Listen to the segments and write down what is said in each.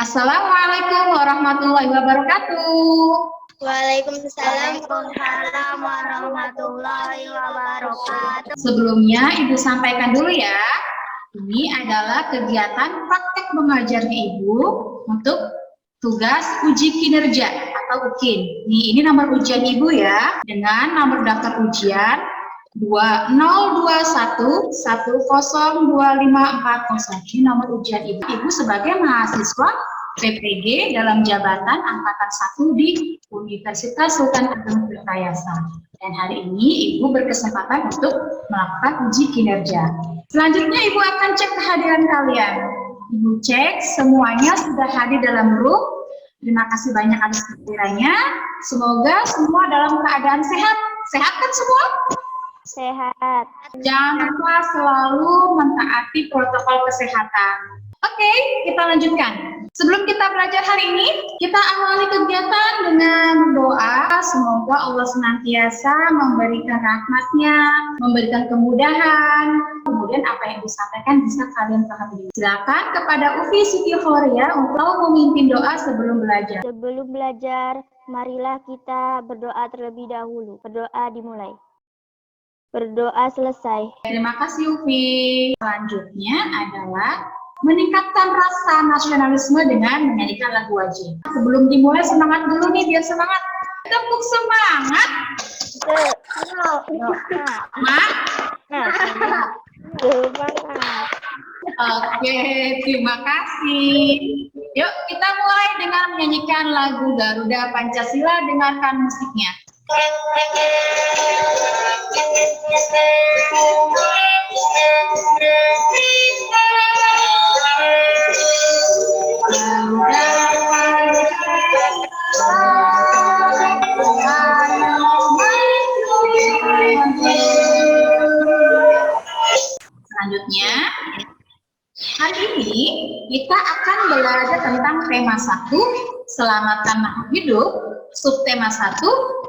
Assalamualaikum warahmatullahi wabarakatuh. Waalaikumsalam warahmatullahi wabarakatuh. Sebelumnya Ibu sampaikan dulu ya, ini adalah kegiatan praktek mengajarnya Ibu untuk tugas uji kinerja atau UKIN. Ini nomor ujian Ibu ya, dengan nomor daftar ujian 2021102540. Ini nomor ujian Ibu. Ibu sebagai mahasiswa PPG dalam jabatan angkatan 1 di Universitas Sultan Agung Tirtayasa. Dan hari ini Ibu berkesempatan untuk melakukan uji kinerja. Selanjutnya Ibu akan cek kehadiran kalian. Ibu cek semuanya sudah hadir dalam grup. Terima kasih banyak atas kehadirannya. Semoga semua dalam keadaan sehat. Sehat kan semua? Sehat. Jangan lupa selalu mentaati protokol kesehatan. Oke, kita lanjutkan. Sebelum kita belajar hari ini, kita awali kegiatan dengan doa. Semoga Allah senantiasa memberikan rahmat-Nya, memberikan kemudahan. Kemudian apa yang disampaikan bisa kalian pahami. Silakan kepada Ufi Siti Khoria untuk memimpin doa sebelum belajar. Sebelum belajar, marilah kita berdoa terlebih dahulu. Berdoa dimulai. Berdoa selesai. Terima kasih Ufi. Selanjutnya adalah meningkatkan rasa nasionalisme dengan menyanyikan lagu wajib. Sebelum dimulai semangat dulu nih, biar semangat. Tepuk semangat. Oke, terima kasih. Yuk kita mulai dengan menyanyikan lagu Garuda Pancasila. Dengarkan musiknya. Selanjutnya, hari ini kita akan belajar tentang tema 1, selamatkan makhluk hidup, subtema 1,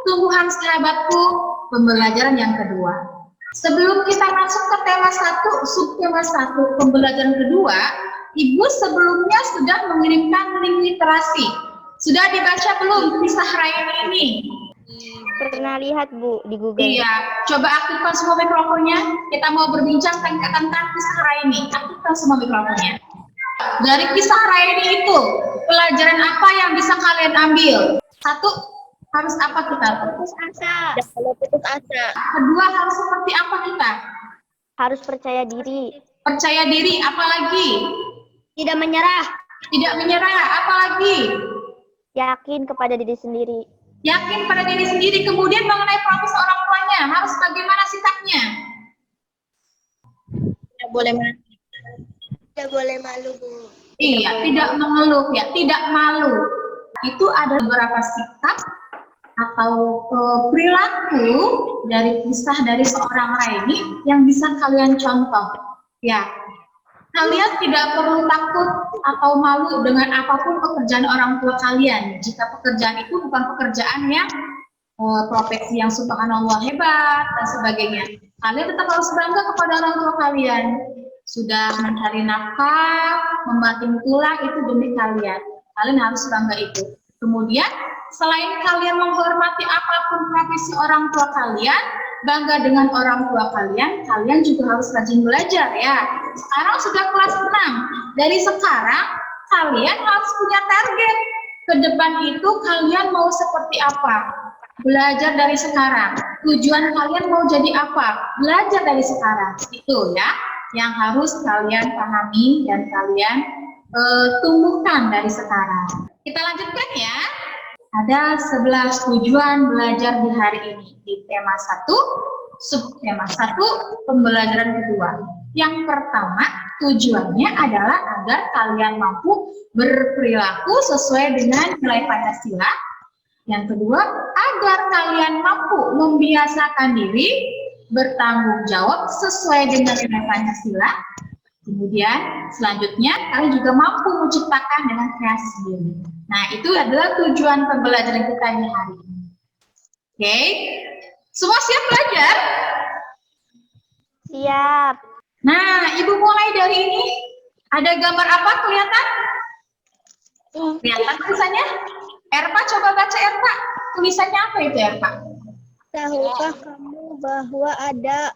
tumbuhan sahabatku, pembelajaran yang kedua. Sebelum kita masuk ke tema 1, subtema 1, pembelajaran kedua, Ibu sebelumnya sudah mengirimkan link literasi. Sudah dibaca belum kisah Raini ini? Pernah lihat Bu di Google. Iya, coba aktifkan semua mikrofonnya. Kita mau berbincang tentang kisah Raini. Aktifkan semua mikrofonnya. Dari kisah Raini itu, pelajaran apa yang bisa kalian ambil? 1, harus apa kita? Putus asa. Kalau putus asa. Kedua, harus seperti apa kita? Harus percaya diri. Percaya diri, apalagi? Tidak menyerah. Tidak menyerah, apalagi? Yakin kepada diri sendiri. Yakin pada diri sendiri. Kemudian mengenai protes orang tuanya, harus bagaimana sikapnya? Tidak boleh malu. Tidak boleh malu, Bu. Iya, tidak mengeluh ya, tidak malu. Itu ada beberapa sikap atau perilaku dari kisah dari seorang Raini yang bisa kalian contoh. Ya, kalian tidak perlu takut atau malu dengan apapun pekerjaan orang tua kalian. Jika pekerjaan itu bukan pekerjaan yang profesi yang subhanallah hebat dan sebagainya, kalian tetap harus bangga kepada orang tua kalian. Sudah mencari nafkah, membanting tulang itu demi kalian. Kalian harus bangga itu. Kemudian, selain kalian menghormati apapun profesi orang tua kalian, bangga dengan orang tua kalian, kalian juga harus rajin belajar ya. Sekarang sudah kelas 6. Dari sekarang, kalian harus punya target. Ke depan itu kalian mau seperti apa? Belajar dari sekarang. Tujuan kalian mau jadi apa? Belajar dari sekarang. Itu ya, yang harus kalian pahami dan kalian tumbuhkan dari sekarang. Kita lanjutkan ya. Ada 11 tujuan belajar di hari ini. Di tema 1, subtema 1, pembelajaran kedua. Yang pertama, tujuannya adalah agar kalian mampu berperilaku sesuai dengan nilai Pancasila. Yang kedua, agar kalian mampu membiasakan diri bertanggung jawab sesuai dengan nilai Pancasila. Kemudian selanjutnya kalian juga mampu menciptakan dengan kreasi sendiri. Nah, itu adalah tujuan pembelajaran kita di hari ini. Oke, semua siap belajar? Siap. Nah, Ibu mulai dari ini. Ada gambar apa kelihatan? Kelihatan tulisannya? Erpa, coba baca Erpa. Tulisannya apa itu Erpa? Tahukah kamu bahwa ada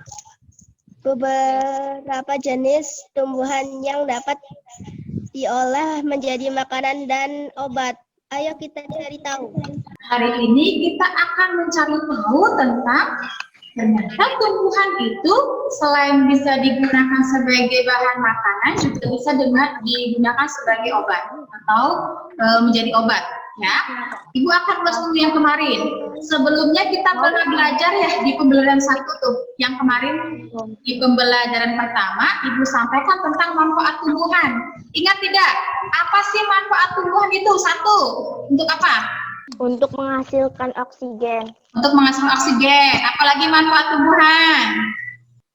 beberapa jenis tumbuhan yang dapat diolah menjadi makanan dan obat? Ayo kita cari tahu. Hari ini kita akan mencari tahu tentang ternyata tumbuhan itu selain bisa digunakan sebagai bahan makanan juga bisa digunakan sebagai obat atau menjadi obat. Ya, Ibu akan ulas dulu yang kemarin. Sebelumnya kita pernah belajar ya di pembelajaran 1 tuh. Yang kemarin di pembelajaran pertama Ibu sampaikan tentang manfaat tumbuhan. Ingat tidak? Apa sih manfaat tumbuhan itu? 1. Untuk apa? Untuk menghasilkan oksigen. Untuk menghasilkan oksigen. Apalagi manfaat tumbuhan?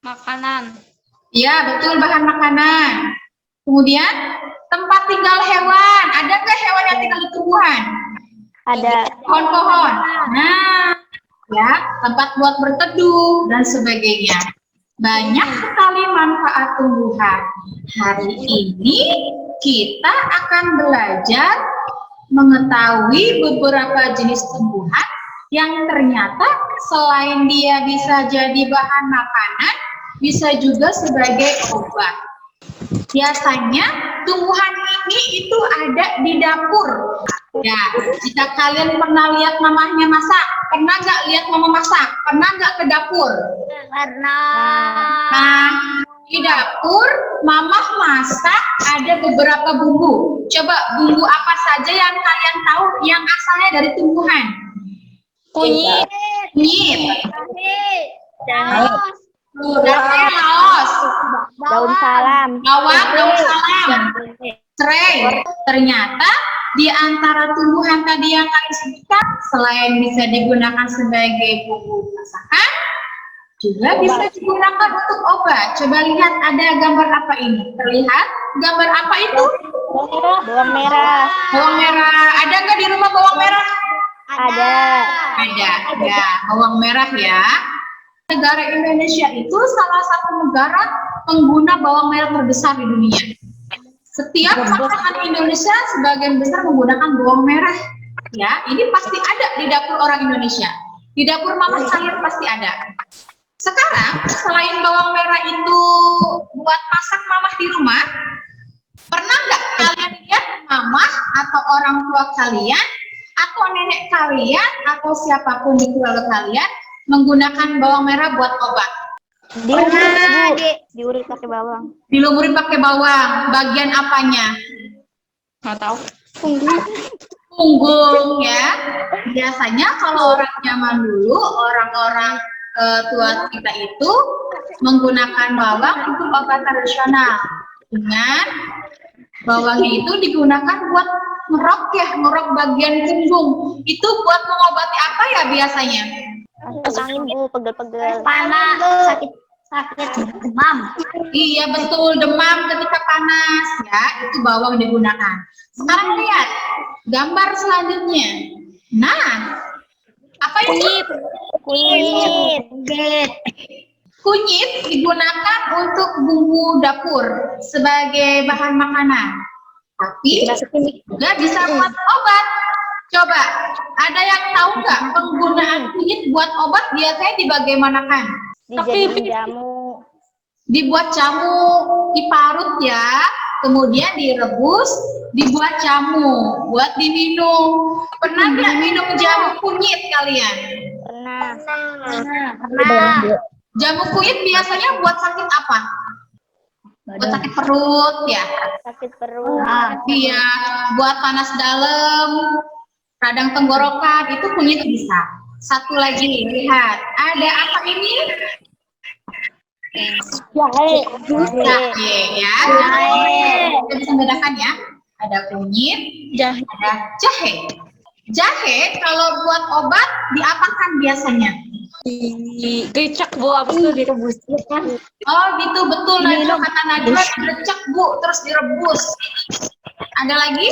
Makanan. Iya, betul, bahan makanan. Kemudian tempat tinggal hewan. Ada nggak hewan yang tinggal di tumbuhan? Ada. Pohon-pohon. Nah, ya, tempat buat berteduh dan sebagainya. Banyak sekali manfaat tumbuhan. Hari ini kita akan belajar mengetahui beberapa jenis tumbuhan yang ternyata selain dia bisa jadi bahan makanan, bisa juga sebagai obat. Biasanya tumbuhan ini itu ada di dapur. Ya, jika kalian pernah lihat mamahnya masak, pernah nggak lihat mama masak? Pernah nggak ke dapur? Nah, di dapur mamah masak ada beberapa bumbu. Coba bumbu apa saja yang kalian tahu yang asalnya dari tumbuhan? Kunyit. Jahe, laos, Daun salam. bawang, daun salam, serai. Ternyata di antara tumbuhan tadi yang kalian sebutkan, selain bisa digunakan sebagai bumbu masakan, juga bisa digunakan untuk obat. Coba lihat ada gambar apa ini? Terlihat gambar apa itu? Bawang merah. Bawang merah. Ada nggak di rumah bawang merah? Ada. Ada. Bawang merah ya. Negara Indonesia itu salah satu negara pengguna bawang merah terbesar di dunia. Setiap masakan Indonesia sebagian besar menggunakan bawang merah. Ya, ini pasti ada di dapur orang Indonesia. Di dapur mama saya pasti ada. Sekarang selain bawang merah itu buat masak mamah di rumah, pernah nggak kalian lihat mamah atau orang tua kalian atau nenek kalian atau siapapun di keluarga kalian menggunakan bawang merah buat obat? Diurut pakai bawang. Dilumurin pakai bawang. Bagian apanya? Nggak tahu. Punggung ya. Biasanya kalau orang zaman dulu, orang-orang tua kita itu menggunakan bawang untuk obat tradisional. Dengan bawangnya itu digunakan buat ngerok bagian punggung. Itu buat mengobati apa ya biasanya? Angin Bu, pegel-pegel. Panas. Sakit. Demam. Iya betul, demam ketika panas ya, itu bawang digunakan. Sekarang lihat gambar selanjutnya. Nah, apa itu? Kunyit digunakan untuk bumbu dapur sebagai bahan makanan. Tapi juga bisa buat obat. Coba, ada yang tahu nggak penggunaan kunyit buat obat biasanya dibagaimanakan? Dijadiin jamu. Dibuat jamu, diparut ya, kemudian direbus, dibuat jamu, buat diminum. Pernah nggak minum jamu kunyit kalian? Pernah. Jamu kunyit biasanya buat sakit apa? Buat sakit perut ya. Sakit perut. Iya, buat panas dalam, radang tenggorokan itu kunyit bisa. Satu lagi, lihat, ada apa ini? Jahe. Jahe ya. Jahe. Kita bisa bedakan ya. Ada kunyit, ada jahe. Jahe kalau buat obat diapakan biasanya? Dicek Bu, habis itu direbus. Oh gitu, betul. Najwa kata Najwa direcek Bu, terus direbus. Ada lagi?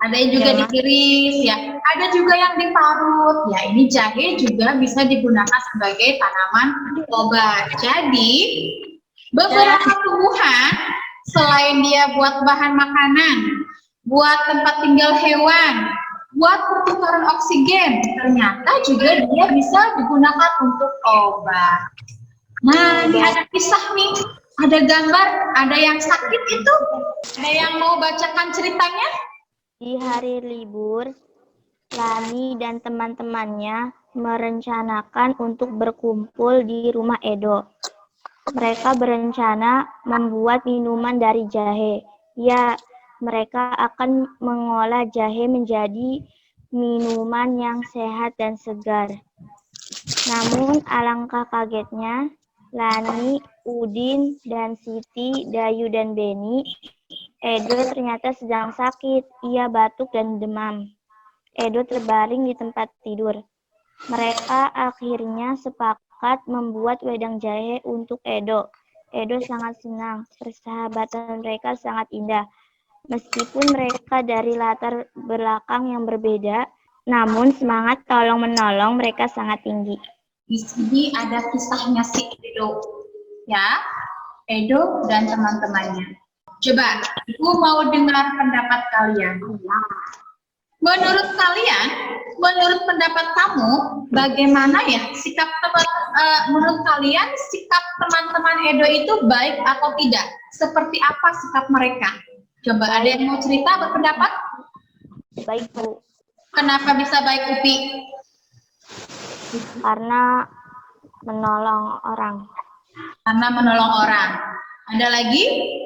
Ada yang juga diiris ya. Ada juga yang diparut. Ya, ini jahe juga bisa digunakan sebagai tanaman obat. Jadi Beberapa tumbuhan selain dia buat bahan makanan, buat tempat tinggal hewan, buat pertukaran oksigen, ternyata juga dia bisa digunakan untuk obat. Nah, ini ada kisah nih, ada gambar, ada yang sakit itu. Ada yang mau bacakan ceritanya? Di hari libur, Lani dan teman-temannya merencanakan untuk berkumpul di rumah Edo. Mereka berencana membuat minuman dari jahe. Ya, mereka akan mengolah jahe menjadi minuman yang sehat dan segar. Namun alangkah kagetnya, Lani, Udin, dan Siti, Dayu, dan Beni, Edo ternyata sedang sakit. Ia batuk dan demam. Edo terbaring di tempat tidur. Mereka akhirnya sepakat membuat wedang jahe untuk Edo. Edo sangat senang. Persahabatan mereka sangat indah. Meskipun mereka dari latar belakang yang berbeda, namun semangat tolong-menolong mereka sangat tinggi. Di sini ada kisahnya si Edo, ya, Edo dan teman-temannya. Coba, Ibu mau dengar pendapat kalian. Menurut kalian, menurut pendapat kamu, bagaimana ya sikap menurut kalian sikap teman-teman Edo itu baik atau tidak? Seperti apa sikap mereka? Coba ada yang mau cerita berpendapat? Baik, Bu. Kenapa bisa baik, Upi? Karena menolong orang. Karena menolong orang. Ada lagi?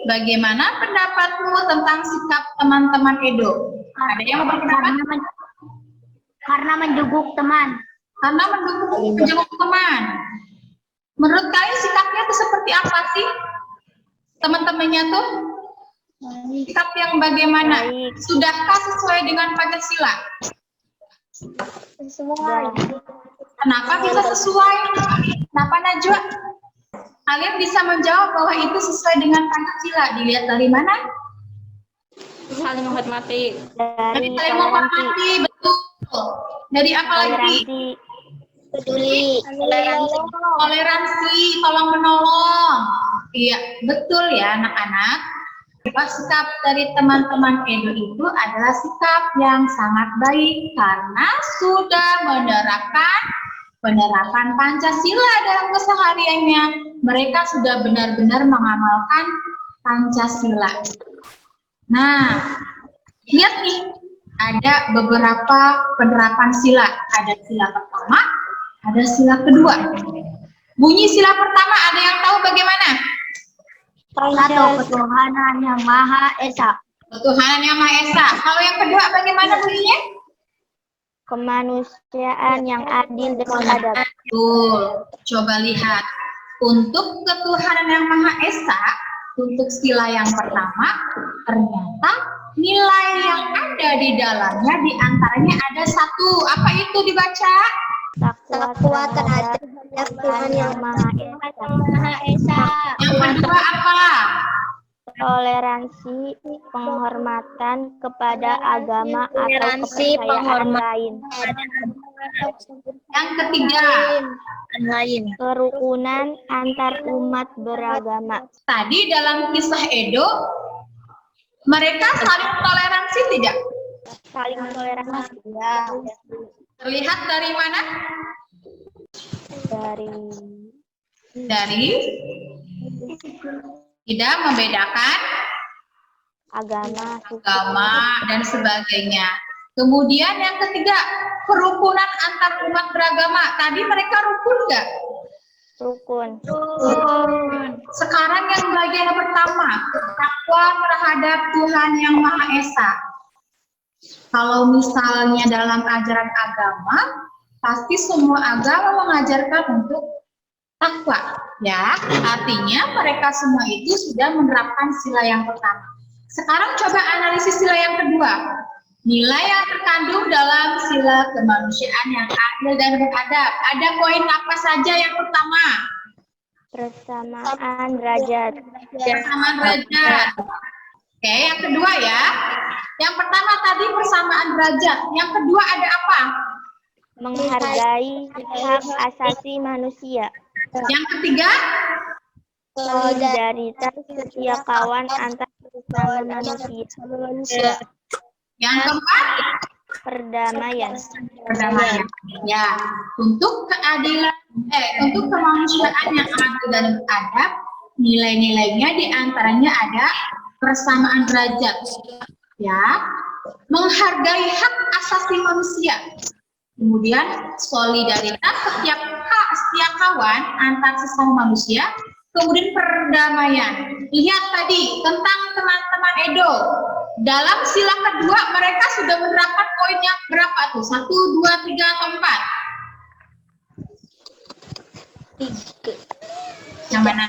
Bagaimana pendapatmu tentang sikap teman-teman Edo? Ada yang mau berpendapat? Karena menjenguk teman. Karena menjenguk teman. Menurut kalian sikapnya itu seperti apa sih? Teman-temannya tuh? Sikap yang bagaimana? Baik. Sudahkah sesuai dengan Pancasila? Sesuai. Kenapa bisa sesuai? Kenapa Najwa? Kalian bisa menjawab bahwa itu sesuai dengan Pancasila. Dilihat dari mana? Saling menghormati. Dari saling menghormati, betul. Dari apa lagi? Peduli. Toleransi, tolong menolong. Iya, betul ya anak-anak. Sikap dari teman-teman Edo itu adalah sikap yang sangat baik karena sudah penerapan Pancasila dalam kesehariannya. Mereka sudah benar-benar mengamalkan Pancasila. Nah, lihat nih, ada beberapa penerapan sila. Ada sila pertama, ada sila kedua. Bunyi sila pertama, ada yang tahu bagaimana? Satu, ketuhanan yang Maha Esa. Ketuhanan yang Maha Esa. Kalau yang kedua bagaimana bunyinya? Kemanusiaan yang adil dan beradab. Betul. Coba lihat. Untuk ketuhanan yang Maha Esa, untuk sila yang pertama, ternyata nilai yang ada di dalamnya diantaranya ada satu. Apa itu dibaca? Takwa terhadap Tuhan yang Maha Esa. Yang kedua apa? Toleransi, penghormatan kepada agama atau kepercayaan lain. Yang ketiga, Kerukunan antar umat beragama. tadi dalam kisah Edo, mereka saling toleransi tidak? Saling toleransi. Terlihat dari mana? Dari tidak membedakan agama, agama dan sebagainya. Kemudian yang ketiga, kerukunan antar umat beragama. Tadi mereka rukun nggak? rukun. Sekarang yang bagian yang pertama, takwa terhadap Tuhan yang Maha Esa. Kalau misalnya dalam ajaran agama, pasti semua agama mengajarkan untuk takwa, ya. Artinya mereka semua itu sudah menerapkan sila yang pertama. Sekarang coba analisis sila yang kedua. Nilai yang terkandung dalam sila kemanusiaan yang adil dan beradab. Ada poin apa saja yang pertama? Persamaan derajat. Persamaan derajat. Oke, yang kedua ya. Yang pertama tadi persamaan derajat. Yang kedua ada apa? Menghargai hak asasi manusia. Yang ketiga? solidaritas, setia kawan antar sesama manusia, Yang keempat, perdamaian, perdamaian. Ya, untuk keadilan, untuk kemanusiaan yang adil dan beradab, nilai-nilainya diantaranya ada persamaan derajat, ya, menghargai hak asasi manusia, kemudian solidaritas, setia kawan antar sesama manusia, kemudian perdamaian. Lihat tadi tentang teman-teman Edo. Dalam sila kedua mereka sudah menerapkan poin yang berapa tuh? 1, 2, 3, atau 4? Yang mana?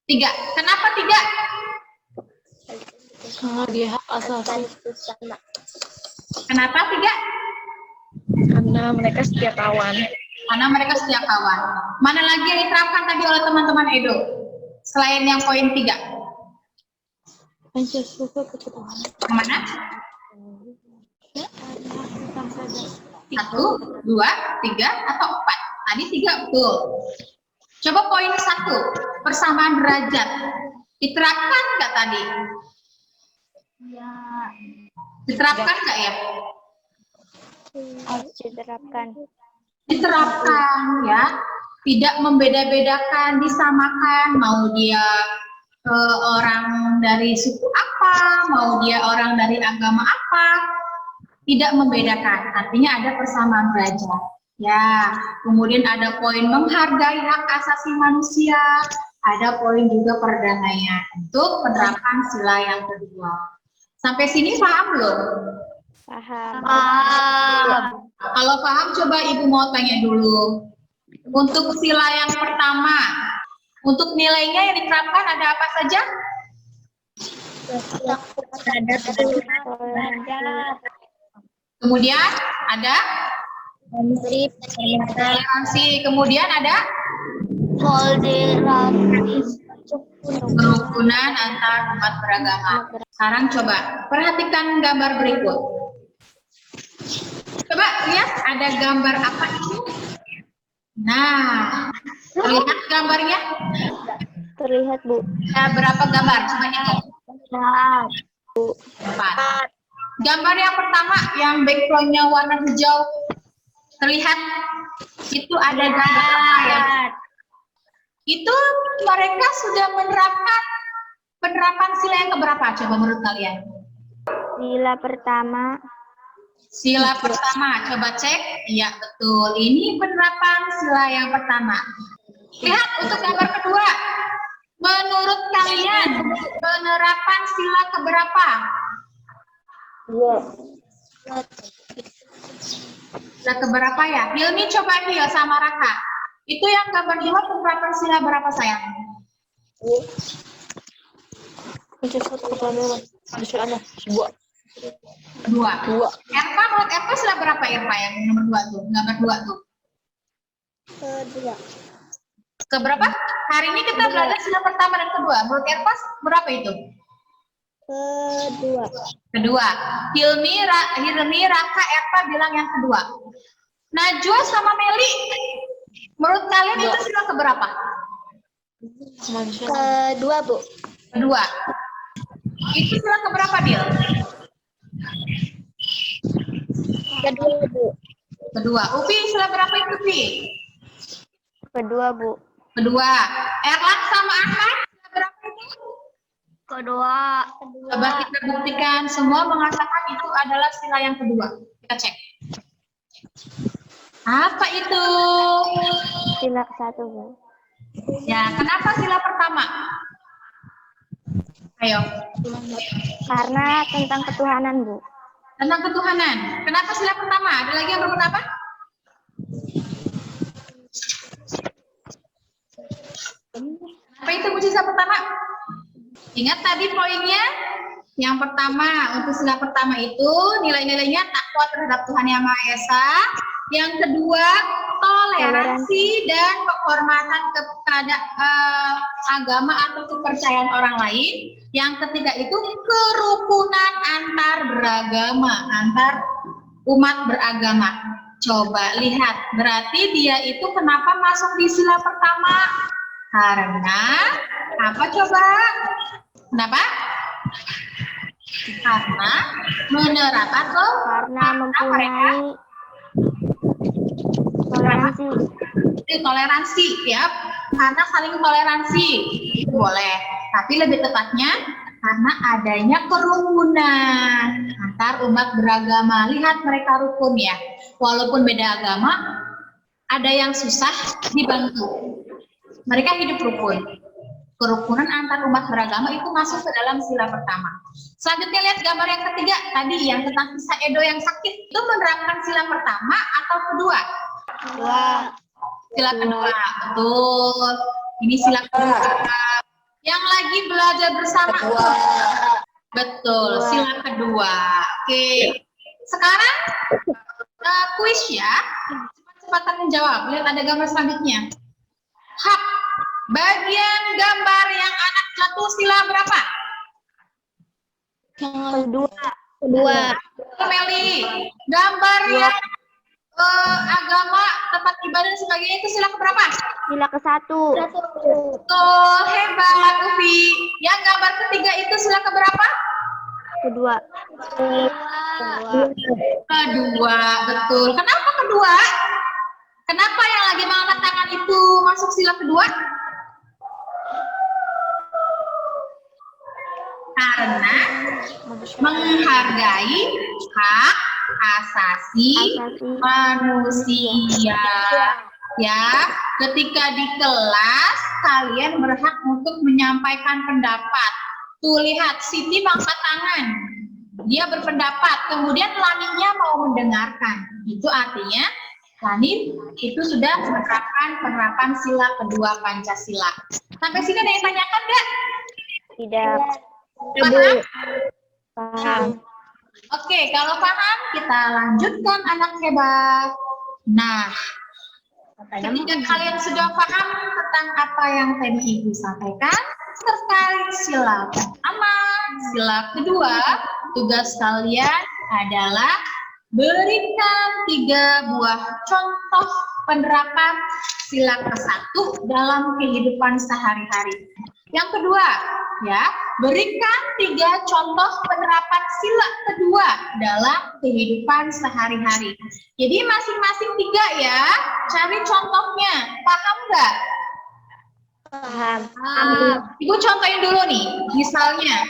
3. Kenapa 3? Karena dia hak asasi. Kenapa 3? Karena mereka setia kawan. Karena mereka setia kawan. Mana lagi yang diterapkan tadi oleh teman-teman Edo? Selain yang poin 3. Pancasila ketuhanan. Yang mana? 1, 2, 3, atau 4? Tadi 3 betul. Coba poin 1, persamaan derajat. Diterapkan nggak tadi? ya, Diterapkan nggak ya? harus diterapkan. Diterapkan ya. Tidak membeda-bedakan, disamakan. Mau dia orang dari suku apa, mau dia orang dari agama apa, tidak membedakan. Artinya ada persamaan derajat. Ya, kemudian ada poin menghargai hak asasi manusia, ada poin juga perdamaian untuk penerapan sila yang kedua. Sampai sini paham belum? Paham. Kalau paham, coba Ibu mau tanya dulu. Untuk sila yang pertama, untuk nilainya yang diterapkan ada apa saja? Kemudian ada toleransi, kemudian ada kerukunan antar umat beragama. Sekarang coba perhatikan gambar berikut. Coba lihat ada gambar apa ini? Nah, terlihat gambarnya? Terlihat, Bu. Ada berapa gambar? Coba hitung. 4. Gambar yang pertama yang backgroundnya warna hijau, terlihat itu ada gambar apa ya? Itu mereka sudah menerapkan penerapan sila yang keberapa? Coba menurut kalian? Sila pertama, Sila pertama, coba cek. Iya, betul. Ini penerapan sila yang pertama. Lihat untuk gambar kedua. Menurut kalian, penerapan sila keberapa? Sila keberapa ya? Hilmi coba Hil sama Raka. Itu yang gambar 2 penerapan sila berapa sayang? Pancasila ketuhanan. Pancasila sebuah. 2. Erpa, menurut Erpa sila berapa Erpa yang nomor 2 tuh? Gambar 2 tuh. Keberapa? Hari ini kita belajar sila pertama dan kedua. Menurut Erpa berapa itu? Kedua. Hilmi, Raka, Erpa bilang yang kedua. Najwa sama Meli, menurut kalian itu sila keberapa? Kedua, Bu. Kedua. Itu sila keberapa, Dil? Kedua, Bu. Kedua. Upi sila berapa itu, Upi? kedua, Bu. Kedua. Erlan sama Ahmad sila berapa itu? Kedua. Coba kita buktikan, semua mengatakan itu adalah sila yang kedua. Kita cek. Apa itu? Sila ke-1, Bu. Ya, kenapa sila pertama? Ayo. Karena tentang ketuhanan, Bu. Tentang ketuhanan. Kenapa sila pertama? Ada lagi yang berpendapat? Apa itu sila pertama? Ingat tadi poinnya? Yang pertama, untuk sila pertama itu nilai-nilainya takwa terhadap Tuhan Yang Maha Esa. Yang kedua, toleransi dan penghormatan kepada agama atau kepercayaan orang lain. Yang ketiga itu kerukunan antar beragama, antar umat beragama. Coba lihat, berarti dia itu kenapa masuk di sila pertama? Karena apa coba? Kenapa? Karena menerapkan Karena mempunyai toleransi ya, karena saling toleransi itu boleh, tapi lebih tepatnya karena adanya kerukunan antar umat beragama. Lihat mereka rukun ya, walaupun beda agama, ada yang susah dibantu, mereka hidup rukun. Kerukunan antar umat beragama itu masuk ke dalam sila pertama. Selanjutnya lihat gambar yang ketiga tadi yang tentang kisah Edo yang sakit, itu menerapkan sila pertama atau kedua? Sila kedua, betul. Ini sila kedua. Yang lagi belajar bersama, betul, sila kedua. Oke, sekarang kuis ya, cepat-cepatan menjawab. Lihat ada gambar selanjutnya. Hak, bagian gambar yang anak jatuh sila berapa? Kedua. Meli, gambar yang agama, tempat ibadah dan sebagainya itu sila keberapa? Sila ke-1. Betul, hebat Ufi. Yang gambar ketiga itu sila keberapa? Kedua. Kedua, betul. Kenapa kedua? Kenapa yang lagi mengangkat tangan itu masuk sila kedua? Karena menghargai hak asasi manusia. Ya, ketika di kelas kalian berhak untuk menyampaikan pendapat. Tuh lihat, Siti mengangkat tangan. Dia berpendapat, kemudian Laninya mau mendengarkan. Itu artinya Lani itu sudah menerapkan penerapan sila kedua Pancasila. Sampai sini ada yang tanyakan nggak? Tidak. Paham. Oke, kalau paham kita lanjutkan anak hebat. Nah, ketika kalian sudah paham tentang apa yang tadi Ibu sampaikan terkait sila pertama, sila kedua, tugas kalian adalah berikan 3 buah contoh penerapan sila ke-1 dalam kehidupan sehari-hari. Yang kedua, ya, berikan 3 contoh penerapan sila kedua dalam kehidupan sehari-hari. Jadi masing-masing 3 ya, cari contohnya. Paham nggak? Paham. Ibu contohin dulu nih, misalnya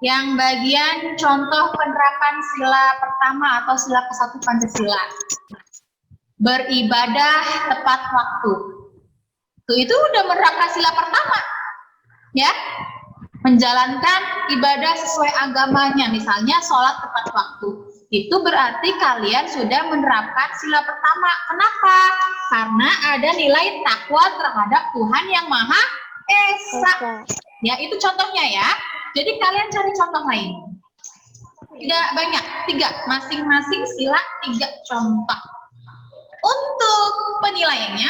yang bagian contoh penerapan sila pertama atau sila ke-1 Pancasila. Beribadah tepat waktu. Tuh itu udah menerapkan sila pertama. Ya, menjalankan ibadah sesuai agamanya, misalnya sholat tepat waktu. Itu berarti kalian sudah menerapkan sila pertama. Kenapa? Karena ada nilai takwa terhadap Tuhan yang Maha Esa. Ya, itu contohnya ya. Jadi kalian cari contoh lain. Tidak banyak, 3. Masing-masing sila 3 contoh. Untuk penilaiannya,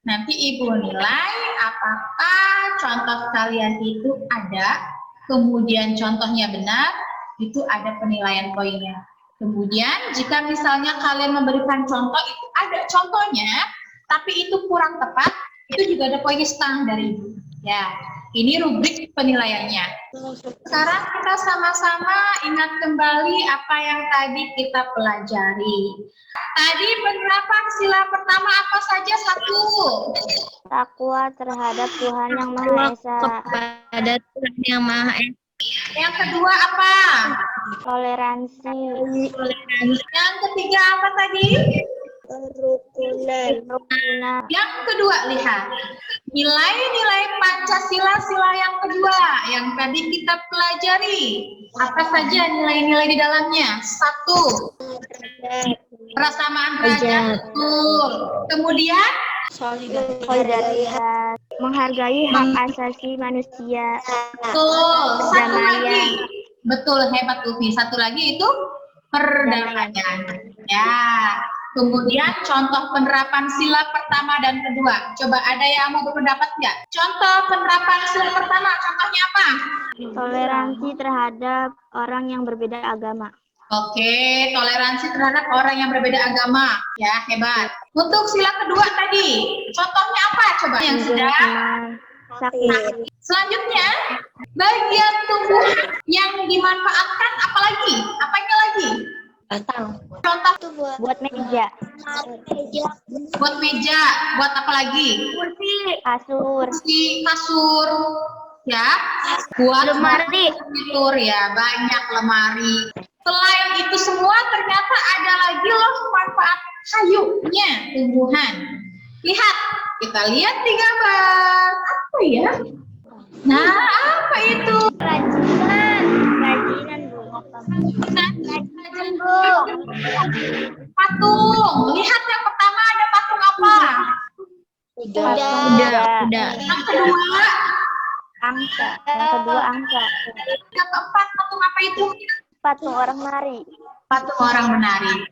nanti Ibu nilai apakah contoh kalian itu ada, kemudian contohnya benar, itu ada penilaian poinnya. Kemudian jika misalnya kalian memberikan contoh itu ada contohnya, tapi itu kurang tepat, itu juga ada poinnya setengah dari Ibu. Ya, ini rubrik penilaiannya. Sekarang kita sama-sama ingat kembali apa yang tadi kita pelajari. Tadi penerapan sila pertama apa saja? 1. Takwa terhadap Tuhan yang Maha Esa. Kepada Tuhan yang Maha Esa. Yang kedua apa? Toleransi. Yang ketiga apa tadi? Kerukunan. Yang kedua, lihat. Nilai-nilai Pancasila sila yang kedua yang tadi kita pelajari. Apa saja nilai-nilai di dalamnya? 1. Persamaan derajat. Betul. Kemudian Solidaritas. Menghargai hak asasi manusia. betul. Satu lagi. Perdamaian. Betul, hebat Ufi. Satu lagi itu perdamaian. Ya. Kemudian contoh penerapan sila pertama dan kedua. Coba ada yang mau berpendapat nggak? Contoh penerapan sila pertama, contohnya apa? Toleransi terhadap orang yang berbeda agama. Oke, toleransi terhadap orang yang berbeda agama. Ya, hebat. Untuk sila kedua tadi, contohnya apa coba? Yang sedang sakit. Selanjutnya, bagian tubuh yang dimanfaatkan apalagi? Apanya lagi? Batang. Contoh Buat meja, buat meja, buat apa lagi? kasur, Kursi, kasur, ya. Buat lemari. tidur ya, banyak lemari. Selain itu semua ternyata ada lagi loh manfaat kayunya tumbuhan. Lihat, kita lihat di gambar. Apa ya? Nah, apa itu? Kerajinan, Bu. Patung. Lihat yang pertama ada patung apa? Kuda. Yang kedua, Angsa. Yang kedua angsa. yang keempat patung apa itu? Patung orang menari. Patung orang menari.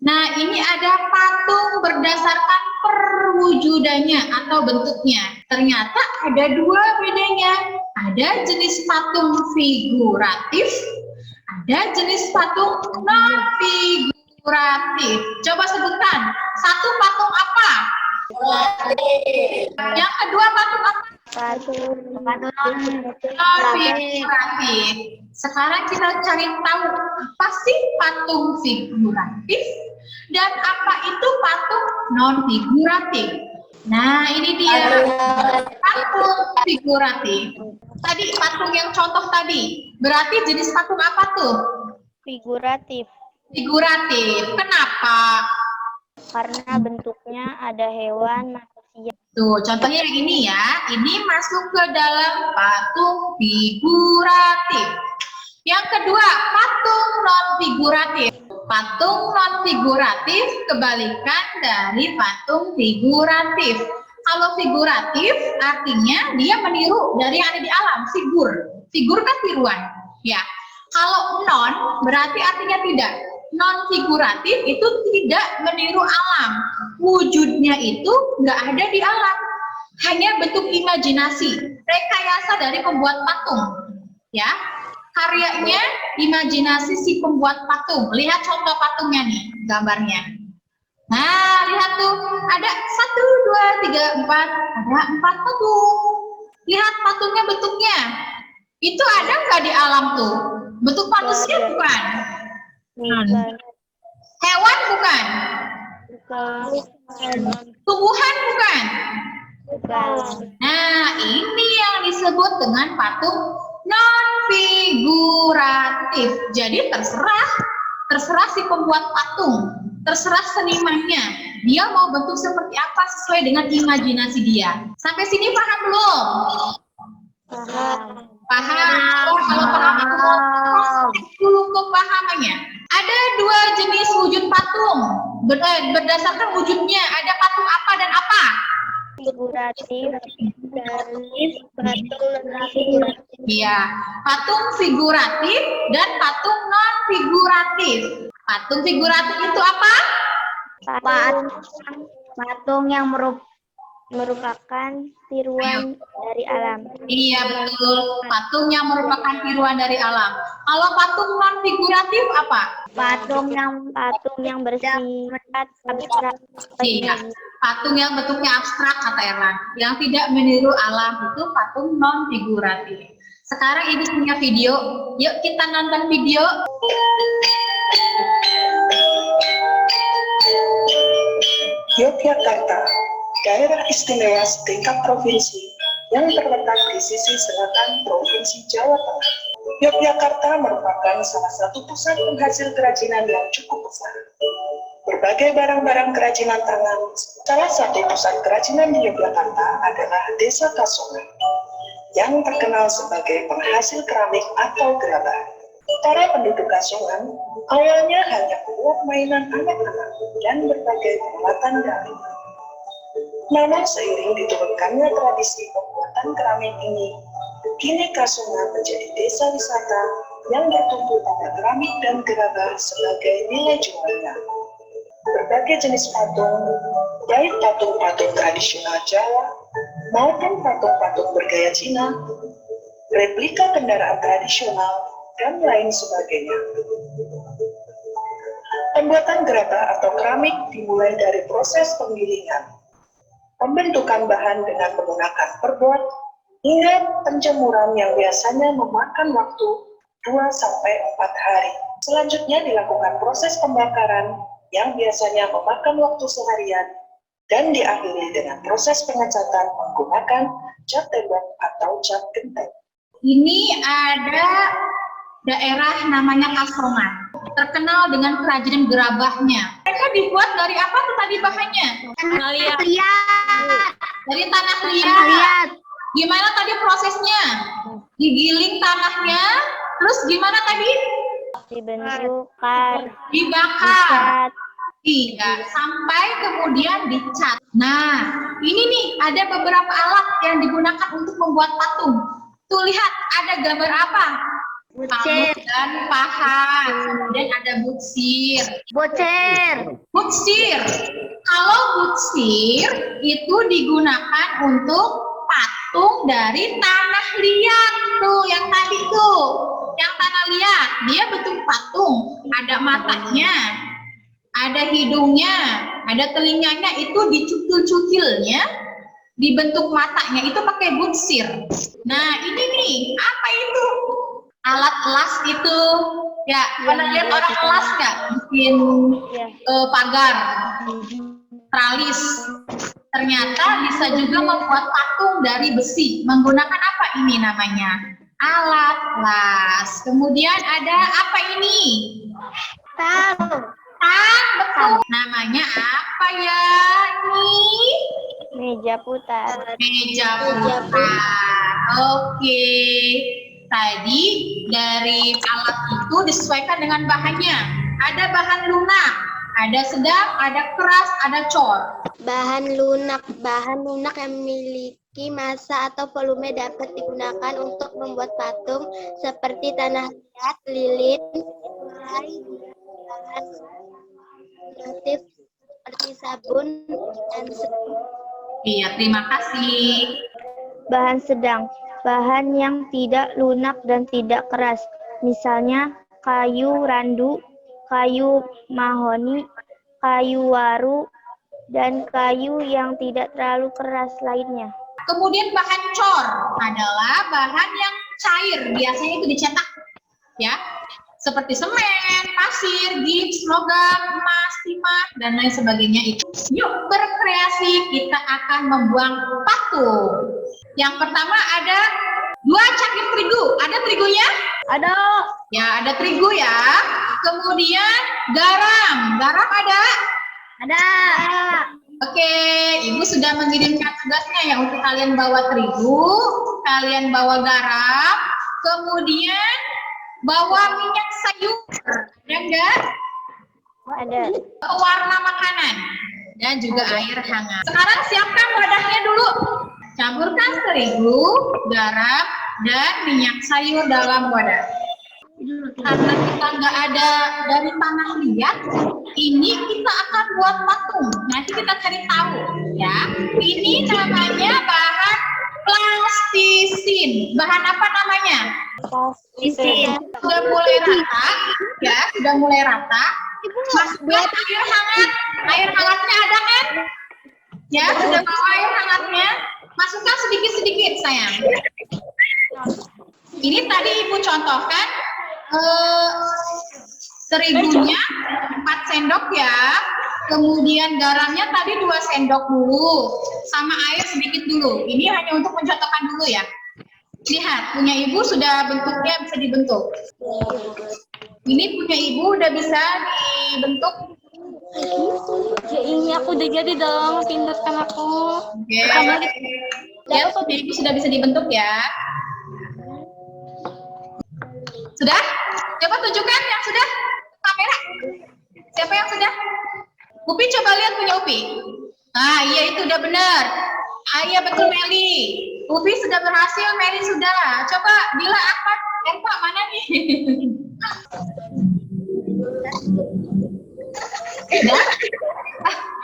Nah, ini ada patung berdasarkan perwujudannya atau bentuknya. Ternyata ada dua bedanya. Ada jenis patung figuratif, ada jenis patung non-figuratif. Coba sebutkan, satu patung apa? Yang kedua patung apa? Patung Non-figuratif. Sekarang kita cari tahu apa sih patung figuratif dan apa itu patung non-figuratif. Nah, ini dia patung figuratif. Tadi patung yang contoh tadi, berarti jenis patung apa tuh? figuratif. Figuratif. Kenapa? Karena bentuknya ada hewan, manusia. Tuh, contohnya yang ini ya. Ini masuk ke dalam patung figuratif. Yang kedua, patung non-figuratif. Patung non-figuratif kebalikan dari patung figuratif. Kalau figuratif artinya dia meniru dari yang ada di alam, figur. Figur kan tiruan, ya. Kalau non berarti artinya tidak. Non-figuratif itu tidak meniru alam. Wujudnya itu nggak ada di alam. Hanya bentuk imajinasi, rekayasa dari pembuat patung. Ya, karyanya imajinasi si pembuat patung. Lihat contoh patungnya nih, gambarnya. Nah, lihat tuh, ada 1, 2, 3, 4, ada 4 patung. Lihat patungnya bentuknya. Itu ada nggak di alam tuh? Bentuk manusia bukan? Bukan. Hewan bukan? Bukan. Tumbuhan bukan? Bukan. Nah, ini yang disebut dengan patung non-figuratif. Jadi terserah si pembuat patung, terserah senimannya. Dia mau bentuk seperti apa sesuai dengan imajinasi dia. Sampai sini paham belum? Paham. Oh, kalau paham aku mau dulu pemahamannya. Ada dua jenis wujud patung. Berdasarkan wujudnya, ada patung apa dan apa? Figuratif dan patung non-figuratif. Iya, patung figuratif dan patung non-figuratif. Patung figuratif itu apa? patung yang merupakan tiruan dari alam. Iya, betul. Patung yang merupakan tiruan dari alam. Kalau patung non-figuratif apa? Patung yang bersifat abstrak. Iya, patung yang bentuknya abstrak kata Erlan. Yang tidak meniru alam itu patung non-figuratif. Sekarang Ibu punya video. Yuk kita nonton video. Yogyakarta, daerah istimewa setingkat provinsi yang terletak di sisi selatan Provinsi Jawa Tengah. Yogyakarta merupakan salah satu pusat penghasil kerajinan yang cukup besar. Berbagai barang-barang kerajinan tangan. Salah satu pusat kerajinan di Yogyakarta adalah Desa Kasongan, yang terkenal sebagai penghasil keramik atau gerabah. Para penduduk Kasongan awalnya hanya membuat mainan anak-anak dan berbagai peralatan daring. Namun seiring diturunkannya tradisi pembuatan keramik ini, kini Kasongan menjadi desa wisata yang bertumpu pada keramik dan gerabah sebagai nilai jualnya. Berbagai jenis patung, baik patung-patung tradisional Jawa maupun patung-patung bergaya Cina, replika kendaraan tradisional, dan lain sebagainya. Pembuatan gerabah atau keramik dimulai dari proses penggilingan, pembentukan bahan dengan menggunakan perbot, hingga penjemuran yang biasanya memakan waktu 2-4 hari. Selanjutnya dilakukan proses pembakaran yang biasanya memakan waktu seharian dan diakhiri dengan proses pengecatan menggunakan cat tembok atau cat genteng. Ini ada daerah namanya Kasongan, terkenal dengan kerajinan gerabahnya. Mereka dibuat dari apa tuh tadi bahannya? Lihat. Dari tanah liat. Gimana tadi prosesnya? Digiling tanahnya, terus gimana tadi? Dibentukkan. Dibakar. Iya, sampai kemudian dicat. Nah, ini nih ada beberapa alat yang digunakan untuk membuat patung. Tuh lihat, ada gambar apa? Patung dan paha. Kemudian ada butsir. Butsir. Kalau butsir itu digunakan untuk patung dari tanah liat. Tuh, yang tadi tuh. Yang tanah liat, dia bentuk patung. Ada matanya, ada hidungnya, ada telinganya, itu dicukil-cukilnya, dibentuk matanya, itu pakai butsir. Nah, ini nih, apa itu? Alat elas itu. Ya, pernah lihat orang elas nggak? Bikin pagar, tralis. Ternyata bisa juga membuat patung dari besi. Menggunakan apa ini namanya? Alat las. Kemudian ada apa ini? Betul. Namanya apa ya ini? Meja putar. Meja putar. Oke. Tadi dari alat itu disesuaikan dengan bahannya. Ada bahan lunak, ada sedang, ada keras, ada cor. Bahan lunak yang memiliki massa atau volume dapat digunakan untuk membuat patung seperti tanah liat, lilin, bahan motif seperti sabun dan Iya, terima kasih. Bahan sedang. Bahan yang tidak lunak dan tidak keras. Misalnya kayu randu, kayu mahoni, kayu waru, dan kayu yang tidak terlalu keras lainnya. Kemudian bahan cor adalah bahan yang cair, biasanya itu dicetak, ya, seperti semen, pasir, gips, logam, emas, timah, dan lain sebagainya itu. Yuk berkreasi, kita akan membuang patung. Yang pertama ada 2 cangkir terigu. Ada terigunya? Ada. Ya, ada terigu ya. Kemudian garam. Garam ada? Ada. Oke, Ibu sudah mengirimkan tugasnya ya untuk kalian bawa terigu, kalian bawa garam, kemudian bawa minyak sayur. Ada enggak? Ada. Pewarna makanan dan juga air hangat. Sekarang siapkan wadahnya dulu. Campurkan terigu, garam, dan minyak sayur dalam wadah. Karena kita nggak ada dari tanah liat, ini kita akan buat patung. Nanti kita cari tahu, ya. Ini namanya bahan plastisin. Bahan apa namanya? Plastisin. Sudah mulai rata, ya, sudah mulai rata. Masukkan air hangat. Air hangatnya ada kan? Ya, sudah bawa air hangatnya. Masukkan sedikit-sedikit, sayang. Ini tadi Ibu contohkan terigunya 4 sendok ya. Kemudian garamnya tadi 2 sendok dulu. Sama air sedikit dulu. Ini hanya untuk mencontohkan dulu ya. Lihat, punya Ibu sudah bentuknya bisa dibentuk. Ini punya Ibu udah bisa dibentuk. Ya ini aku udah jadi dong, pintarkan aku. Oke. Ya, punya Ibu sudah bisa dibentuk ya. Sudah? Coba tunjukkan yang sudah. Kamera. Siapa yang sudah? Upi coba lihat punya Upi. Ah, iya itu udah benar. Ah, iya betul Meli. Upi sudah berhasil, Meli sudah. Coba Dila, Ahmad, Erpa mana nih? Sudah?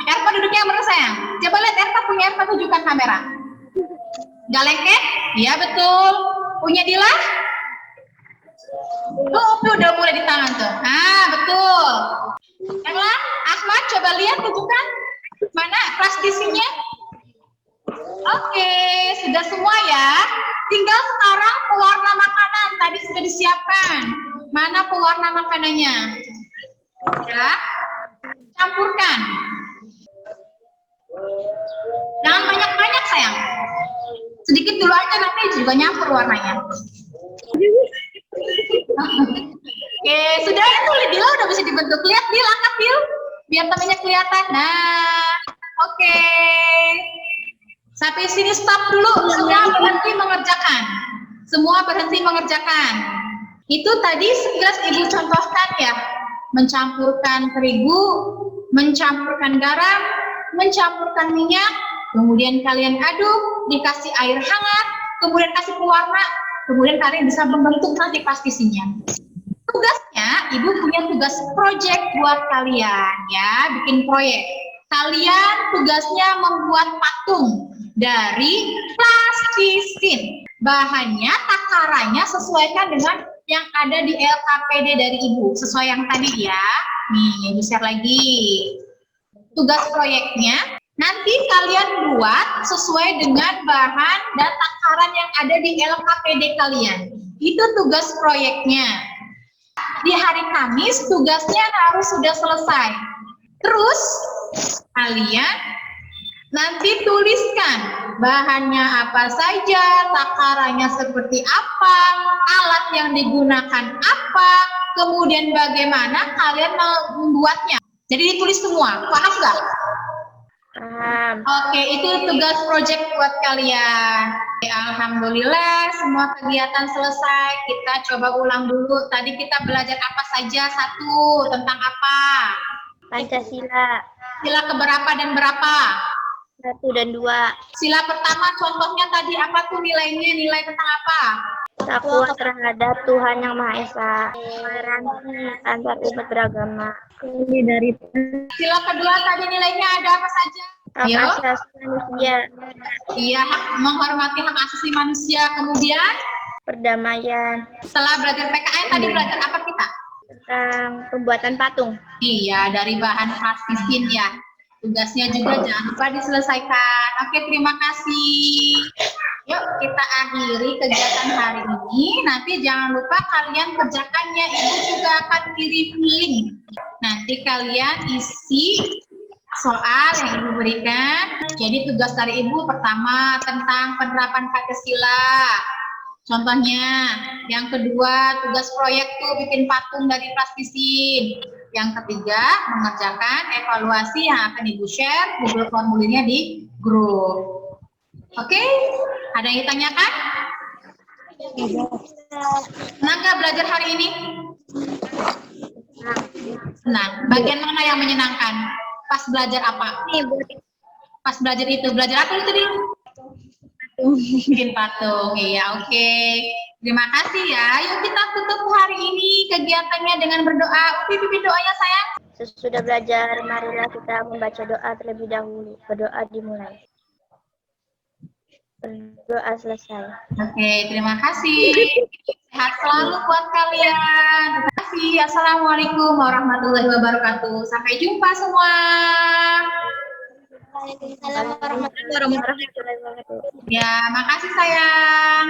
Erpa duduknya yang benar sayang. Coba lihat Erpa punya Erpa, tunjukkan kamera. Gak lengket? Iya betul. Punya Dila? Tuh, udah mulai di tangan tuh. Ah, betul. Erlan, Ahmad, coba lihat tunjukkan. Mana plastisinya? Oke, sudah semua ya. Tinggal sekarang pewarna makanan. Tadi sudah disiapkan. Mana pewarna makanannya? Ya, campurkan. Jangan banyak-banyak sayang. Sedikit dulu aja, nanti juga nyampur warnanya. Oke, sudah itu Dila udah bisa dibentuk. Lihat Dil, angkat Dil, biar temennya kelihatan. Nah, oke. Sampai sini stop dulu. Semua berhenti mengerjakan. Semua berhenti mengerjakan. Itu tadi sekilas Ibu contohkan ya. Mencampurkan terigu, mencampurkan garam, mencampurkan minyak, kemudian kalian aduk, dikasih air hangat, kemudian kasih pewarna, kemudian kalian bisa membentuk nanti plastisinya. Tugasnya, Ibu punya tugas proyek buat kalian ya, bikin proyek. Kalian tugasnya membuat patung dari plastisin. Bahannya, takarannya sesuaikan dengan yang ada di LKPD dari Ibu, sesuai yang tadi ya. Nih, Ibu share lagi. Tugas proyeknya, nanti kalian buat sesuai dengan bahan dan takaran yang ada di LKPD kalian. Itu tugas proyeknya. Di hari Kamis, tugasnya harus sudah selesai. Terus, kalian nanti tuliskan bahannya apa saja, takarannya seperti apa, alat yang digunakan apa, kemudian bagaimana kalian membuatnya. Jadi ditulis semua, paham nggak? Paham. Oke, itu tugas proyek buat kalian. Oke, alhamdulillah, semua kegiatan selesai. Kita coba ulang dulu. Tadi kita belajar apa saja? Satu, tentang apa? Pancasila. Sila keberapa dan berapa? 1 dan 2. Sila pertama contohnya tadi apa tuh nilainya? Nilai tentang apa? Takwa terhadap Tuhan Yang Maha Esa. Toleransi antar umat beragama. Solidaritas. Sila kedua tadi nilainya ada apa saja? Hak Yo. asasi manusia. Iya, menghormati hak asasi manusia. Kemudian Perdamaian. setelah belajar PKN tadi belajar apa kita? Tentang pembuatan patung. Iya, dari bahan plastisin ya. Tugasnya juga jangan lupa diselesaikan. Oke, terima kasih. Yuk, kita akhiri kegiatan hari ini. Nanti jangan lupa kalian kerjakannya. Ibu juga akan kirim link. Nanti kalian isi soal yang Ibu berikan. Jadi tugas dari Ibu pertama tentang penerapan Pancasila. Contohnya, yang kedua tugas proyek tuh bikin patung dari plastisin. Yang ketiga, mengerjakan evaluasi yang akan Ibu share Google formulirnya di grup. Oke, ada yang ditanyakan? Senang nggak belajar hari ini? Senang. Bagian mana yang menyenangkan? Pas belajar apa? Pas belajar itu, belajar apa itu tadi? Bikin patung, iya oke. Terima kasih ya. Yuk kita tutup hari ini kegiatannya dengan berdoa. Pipi doanya sayang. Sesudah belajar, marilah kita membaca doa terlebih dahulu. Berdoa dimulai. Berdoa selesai. Oke, terima kasih. Sehat selalu buat kalian. Terima kasih. Assalamualaikum warahmatullahi wabarakatuh. Sampai jumpa semua. Waalaikumsalam warahmatullahi Warahmatullahi wabarakatuh. Ya, makasih sayang.